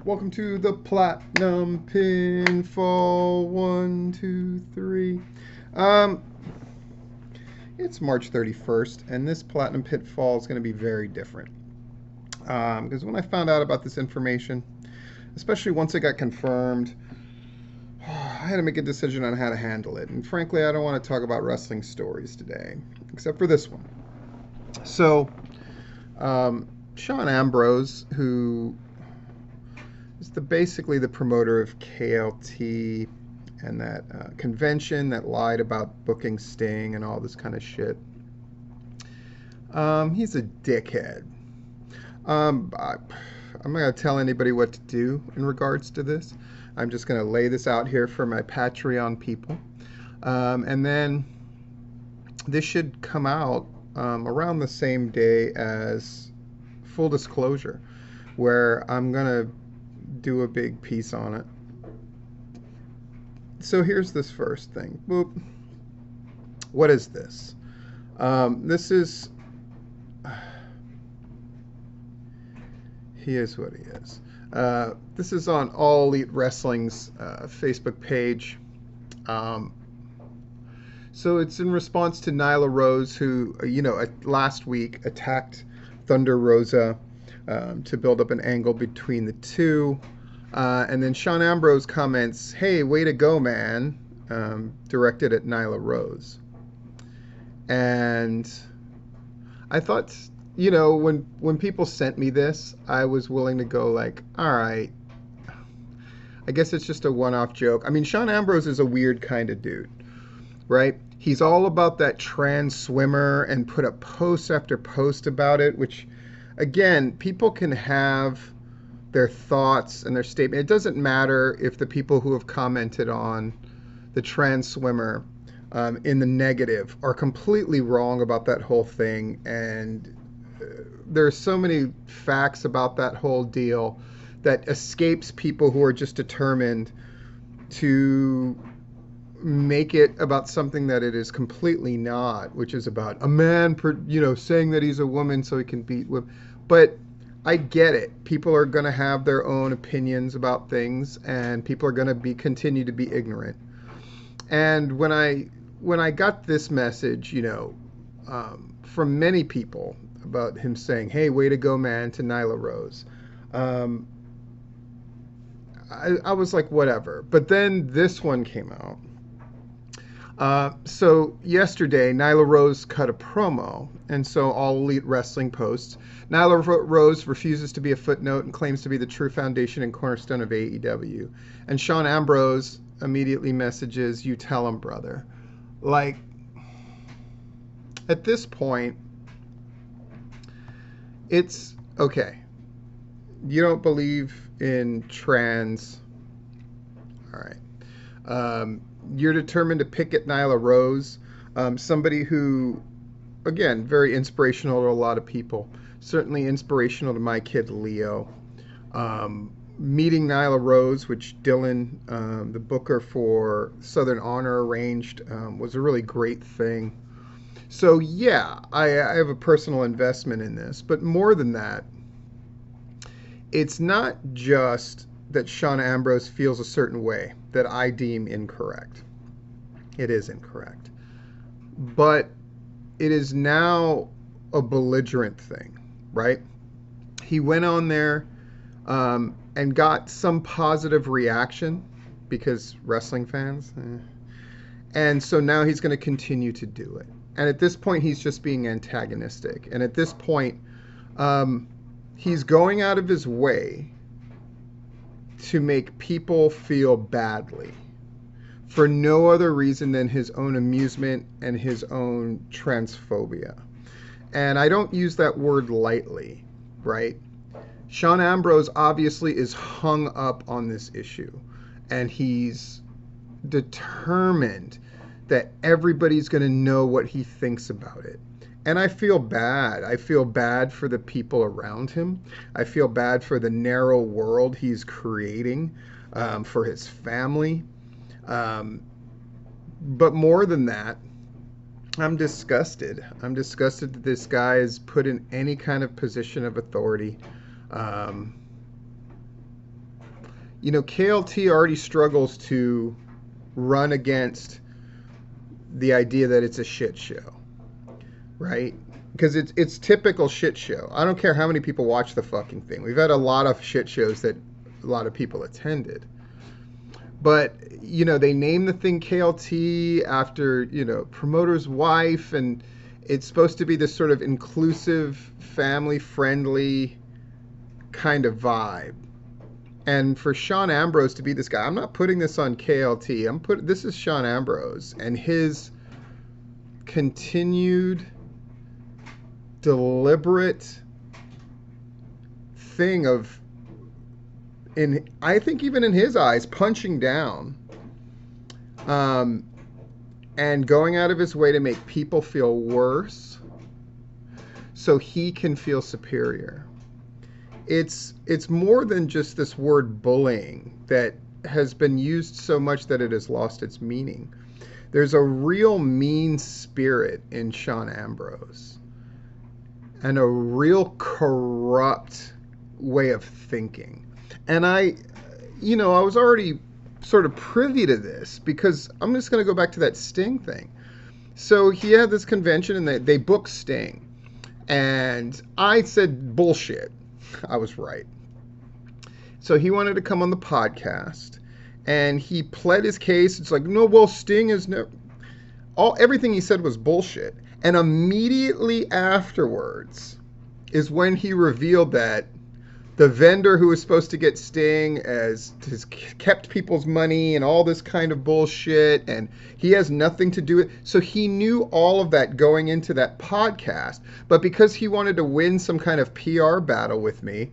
Welcome to the Platinum Pinfall. 1, 2, 3. Um, it's March 31st, and this Platinum Pitfall is going to be very different. Because when I found out about this information, especially once it got confirmed, I had to make a decision on how to handle it. And frankly, I don't want to talk about wrestling stories today, except for this one. So, Shawn Ambrose, who is basically the promoter of KLT and that convention that lied about booking Sting and all this kind of shit. He's a dickhead. I'm not going to tell anybody what to do in regards to this. I'm just going to lay this out here for my Patreon people. And then this should come out around the same day as Full Disclosure, where I'm going to do a big piece on it. So here's this first thing. Boop. What is this? This is... He is what he is. This is on All Elite Wrestling's Facebook page. So it's in response to Nyla Rose, who, last week attacked Thunder Rosa to build up an angle between the two. And then Shawn Ambrose comments, "Hey, way to go, man," directed at Nyla Rose. And I thought, when people sent me this, I was willing to go like, all right, I guess it's just a one-off joke. I mean, Shawn Ambrose is a weird kind of dude, right? He's all about that trans swimmer and put up post after post about it, which, again, people can have their thoughts and their statement. It doesn't matter if the people who have commented on the trans swimmer in the negative are completely wrong about that whole thing, and there's so many facts about that whole deal that escapes people who are just determined to make it about something that it is completely not, which is about a man, saying that he's a woman so he can beat women. But I get it. People are going to have their own opinions about things, and people are going to continue to be ignorant. And when I got this message, from many people about him saying, "Hey, way to go, man," to Nyla Rose, I was like, whatever. But then this one came out. So yesterday, Nyla Rose cut a promo, and so All Elite Wrestling posts, "Nyla Rose refuses to be a footnote and claims to be the true foundation and cornerstone of AEW." And Shawn Ambrose immediately messages, "You tell him, brother." Like, at this point, it's okay. You don't believe in trans. All right. You're determined to pick at Nyla Rose, somebody who, again, very inspirational to a lot of people. Certainly inspirational to my kid Leo. Meeting Nyla Rose, which Dylan, the booker for Southern Honor, arranged, was a really great thing. So yeah, I have a personal investment in this, but more than that, it's not just that Shawn Ambrose feels a certain way that I deem incorrect. It is incorrect. But it is now a belligerent thing, right? He went on there and got some positive reaction because wrestling fans. And so now he's going to continue to do it. And at this point, he's just being antagonistic. And at this point, he's going out of his way to make people feel badly for no other reason than his own amusement and his own transphobia. And I don't use that word lightly, right? Shawn Ambrose obviously is hung up on this issue, and he's determined that everybody's going to know what he thinks about it. And I feel bad. I feel bad for the people around him. I feel bad for the narrow world he's creating, for his family. But more than that, I'm disgusted. I'm disgusted that this guy is put in any kind of position of authority. KLT already struggles to run against the idea that it's a shit show, right? Because it's typical shit show. I don't care how many people watch the fucking thing. We've had a lot of shit shows that a lot of people attended. But, they named the thing KLT after, promoter's wife, and it's supposed to be this sort of inclusive, family-friendly kind of vibe. And for Shawn Ambrose to be this guy, I'm not putting this on KLT. This is Shawn Ambrose and his continued deliberate thing of, I think even in his eyes, punching down, and going out of his way to make people feel worse so he can feel superior. It's more than just this word bullying that has been used so much that it has lost its meaning. There's a real mean spirit in Shawn Ambrose and a real corrupt way of thinking. And I was already sort of privy to this because I'm just going to go back to that Sting thing. So he had this convention and they booked Sting. And I said, bullshit. I was right. So he wanted to come on the podcast and he pled his case. It's like, no, well, Sting is never... Everything he said was bullshit. And immediately afterwards is when he revealed that the vendor who was supposed to get Sting has kept people's money and all this kind of bullshit, and he has nothing to do with it. So he knew all of that going into that podcast, but because he wanted to win some kind of PR battle with me,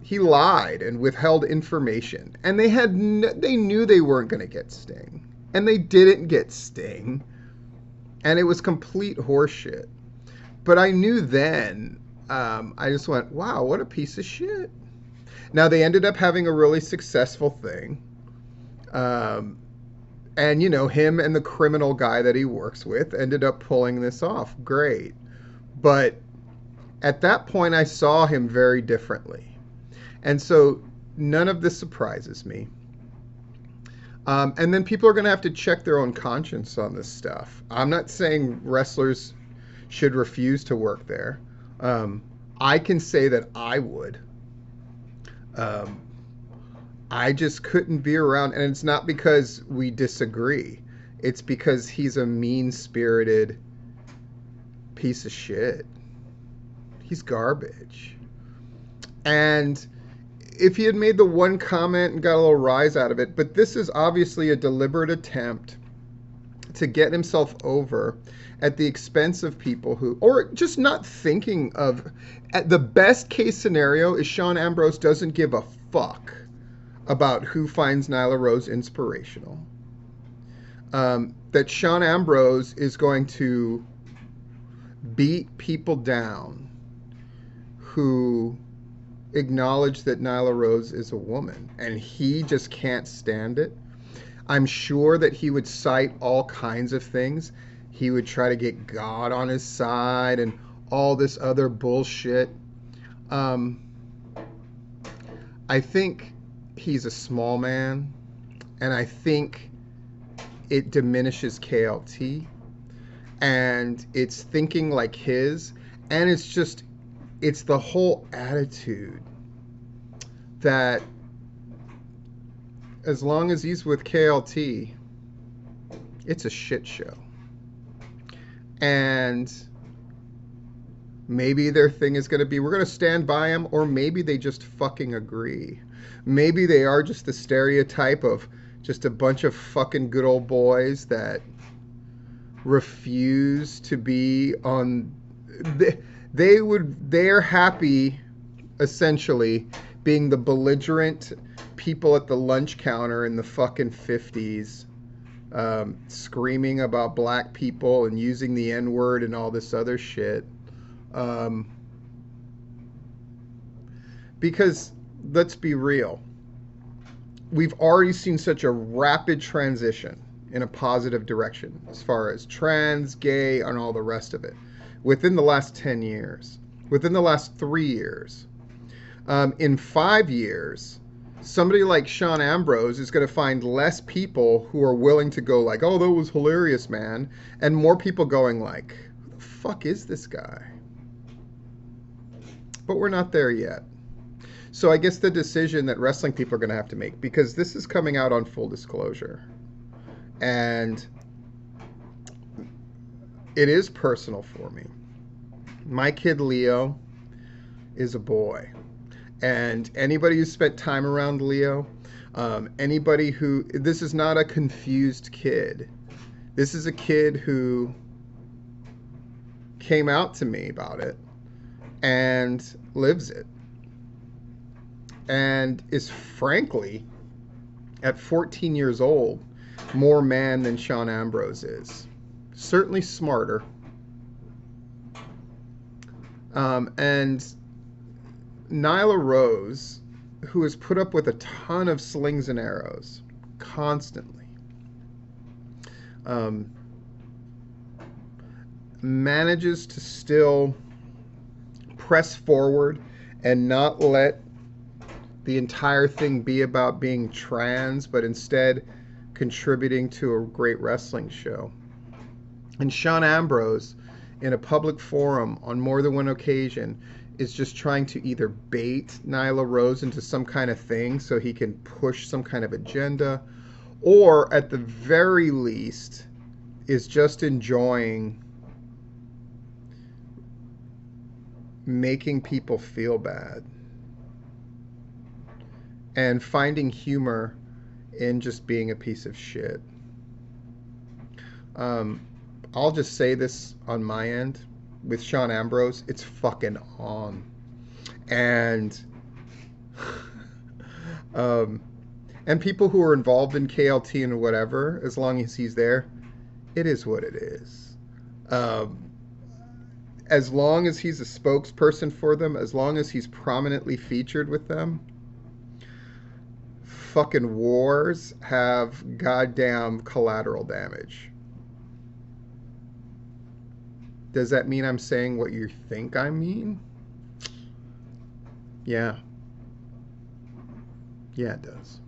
he lied and withheld information. And they knew they weren't going to get Sting, and they didn't get Sting, and it was complete horseshit. But I knew then. I just went, wow, what a piece of shit. Now, they ended up having a really successful thing. And, him and the criminal guy that he works with ended up pulling this off. Great. But at that point, I saw him very differently. And so none of this surprises me. And then people are going to have to check their own conscience on this stuff. I'm not saying wrestlers should refuse to work there. I can say that I would. I just couldn't be around, and it's not because we disagree. It's because he's a mean-spirited piece of shit. He's garbage. And if he had made the one comment and got a little rise out of it, but this is obviously a deliberate attempt to get himself over at the expense of people who, or just not thinking of, at the best case scenario is Shawn Ambrose doesn't give a fuck about who finds Nyla Rose inspirational. That Shawn Ambrose is going to beat people down who acknowledge that Nyla Rose is a woman, and he just can't stand it. I'm sure that he would cite all kinds of things. He would try to get God on his side and all this other bullshit. I think he's a small man, and I think it diminishes KLT, and it's thinking like his, and it's the whole attitude that as long as he's with KLT, it's a shit show. And maybe their thing is going to be, we're going to stand by him, or maybe they just fucking agree. Maybe they are just the stereotype of just a bunch of fucking good old boys that refuse to be on... They're happy, essentially, being the belligerent people at the lunch counter in the fucking 50s, screaming about black people and using the N-word and all this other shit. Because, let's be real, we've already seen such a rapid transition in a positive direction as far as trans, gay, and all the rest of it within the last 10 years, within the last 3 years. In 5 years, Somebody like Shawn Ambrose is going to find less people who are willing to go like, "Oh, that was hilarious, man," and more people going like, "Who the fuck is this guy?" But we're not there yet. So I guess the decision that wrestling people are going to have to make, because this is coming out on full disclosure, and it is personal for me. My kid Leo is a boy, and anybody who spent time around Leo, anybody who, this is not a confused kid. This is a kid who came out to me about it and lives it, and is frankly, at 14 years old, more man than Shawn Ambrose is. Certainly smarter. And Nyla Rose, who has put up with a ton of slings and arrows constantly, manages to still press forward and not let the entire thing be about being trans, but instead contributing to a great wrestling show. And Shawn Ambrose, in a public forum on more than one occasion, is just trying to either bait Nyla Rose into some kind of thing so he can push some kind of agenda, or at the very least is just enjoying making people feel bad and finding humor in just being a piece of shit. I'll just say this on my end. With Shawn Ambrose, it's fucking on. And and people who are involved in KLT and whatever, as long as he's there, it is what it is. As long as he's a spokesperson for them, as long as he's prominently featured with them, fucking wars have goddamn collateral damage. Does that mean I'm saying what you think I mean? Yeah. Yeah, it does.